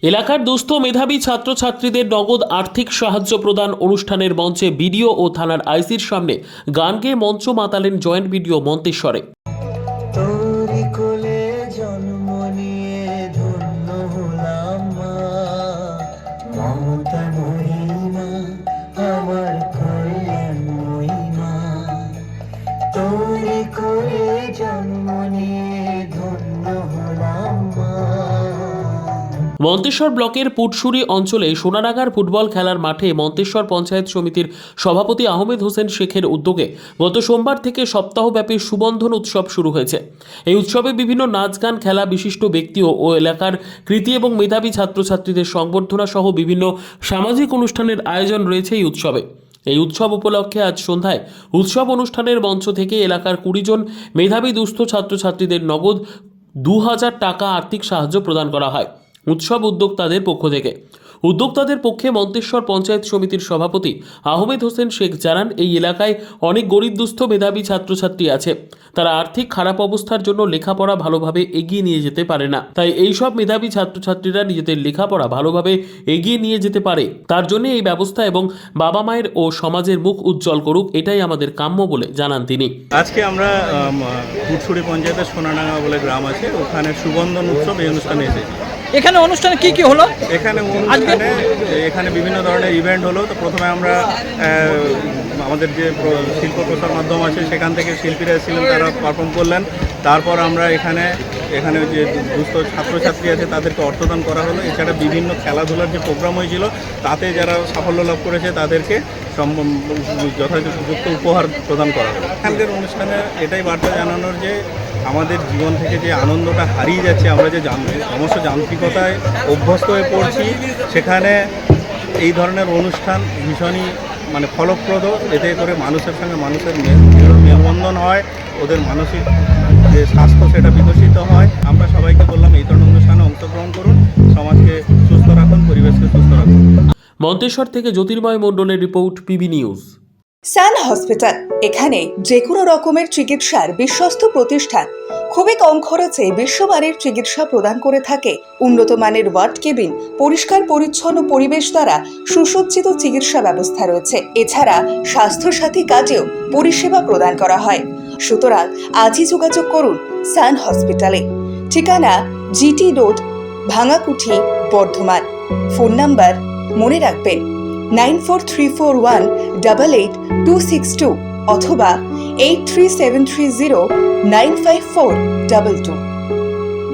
এলাকার দুস্থ মেধাবী ছাত্রছাত্রীদের নগদ আর্থিক সাহায্য প্রদান অনুষ্ঠানের মঞ্চে বিডিও ও থানার আইসির সামনে গান গেয়ে মঞ্চ মাতালেন জয়েন্ট বিডিও মন্তেশ্বরে। তোরি কোলে জন্ম নিয়ে ধন্য হলাম মা, মমতা মহিমা আমার কল্যাণময়ী মা। তোরি কোলে জন্ম নিয়ে ধন্য হলাম মা। মন্তেশ্বর ব্লকের পুটসুরি অঞ্চলে সোনাডাঙ্গার ফুটবল খেলার মাঠে মন্তেশ্বর পঞ্চায়েত সমিতির সভাপতি আহমেদ হোসেন শেখের উদ্যোগে গত সোমবার থেকে সপ্তাহব্যাপী সুবন্ধন উৎসব শুরু হয়েছে। এই উৎসবে বিভিন্ন নাচ গান, খেলা, বিশিষ্ট ব্যক্তি ও এলাকার কৃতি এবং মেধাবী ছাত্রছাত্রীদের সংবর্ধনা সহ বিভিন্ন সামাজিক অনুষ্ঠানের আয়োজন রয়েছে এই উৎসবে। এই উৎসব উপলক্ষে আজ সন্ধ্যায় উৎসব অনুষ্ঠানের মঞ্চ থেকে এলাকার 20 জন মেধাবী দুস্থ ছাত্রছাত্রীদের নগদ 2000 টাকা আর্থিক সাহায্য প্রদান করা হয় উৎসব উদ্যোক্তাদের পক্ষ থেকে। উদ্যোক্তাদের পক্ষে মন্তেশ্বর পঞ্চায়েত সমিতির সভাপতি আহমেদ হোসেন শেখ জানান, এই এলাকায় অনেক গরিব দুস্থ মেধাবী ছাত্রছাত্রী আছে। তারা আর্থিক খারাপ অবস্থার জন্য লেখাপড়া ভালোভাবে এগিয়ে নিয়ে যেতে পারে না। তাই এই সব মেধাবী ছাত্রছাত্রীরা নিজেদের লেখাপড়া ভালোভাবে এগিয়ে নিয়ে যেতে পারে, তার জন্য এই ব্যবস্থা এবং বাবা মায়ের ও সমাজের মুখ উজ্জ্বল করুক, এটাই আমাদের কাম্য বলে জানান তিনি। আজকে আমরা পুটসুরি পঞ্চায়েতের সোনাডাঙ্গা বলে গ্রাম আছে, ওখানে সুবন্ধন উৎসব এই অনুষ্ঠানে এসেছি। এখানে অনুষ্ঠানে কি কি হলো? এখানে বিভিন্ন ধরনের ইভেন্ট হলো। তো প্রথমে আমরা আমাদের যে শিল্প প্রচার মাধ্যম আছে সেখান থেকে শিল্পীরা এসেছিলেন, তারা পারফর্ম করলেন। তারপর আমরা এখানে যে দুস্থ ছাত্রছাত্রী আছে তাদেরকে অর্থদান করা হলো। এছাড়া বিভিন্ন খেলাধুলার যে প্রোগ্রাম হয়েছিল তাতে যারা সাফল্য লাভ করেছে তাদেরকে যথাযথ উপহার প্রদান করা হলো। এখানকার অনুষ্ঠানে এটাই বার্তা জানানোর যে আমাদের জীবন থেকে যে আনন্দটা হারিয়ে যাচ্ছে, আমরা যে সমস্ত যান্ত্রিকতায় অভ্যস্ত হয়ে পড়ছি, সেখানে এই ধরনের অনুষ্ঠান ভীষণই ফলপ্রদ। এতে করে মানুষের সঙ্গে মানুষের মেলবন্ধন হয়, ওদের মানসিক যে স্বাস্থ্য সেটা বিকশিত হয়। আমরা সবাইকে বললাম এই ধরনের অনুষ্ঠানে অংশগ্রহণ করুন, সমাজকে সুস্থ রাখুন, পরিবেশকে সুস্থ রাখুন। মন্তেশ্বর থেকে জ্যোতির্ময় মণ্ডলের রিপোর্ট, পিবি নিউজ। সান হসপিটাল, এখানে যে কোনো রকমের চিকিৎসার বিশ্বস্ত প্রতিষ্ঠান। খুবই কম খরচে বিশ্বমানের চিকিৎসা প্রদান করে থাকে। উন্নত মানের ওয়ার্ড কেবিন, পরিষ্কার পরিচ্ছন্ন পরিবেশ দ্বারা সুসজ্জিত চিকিৎসা ব্যবস্থা রয়েছে। এছাড়া স্বাস্থ্যসাথী কাজেও পরিষেবা প্রদান করা হয়। সুতরাং আজই যোগাযোগ করুন সান হসপিটালে। ঠিকানা GT road, Bhangakuthi, Bardhaman. Phone number মনে রাখবেন 9434188262 অথবা 83730954222।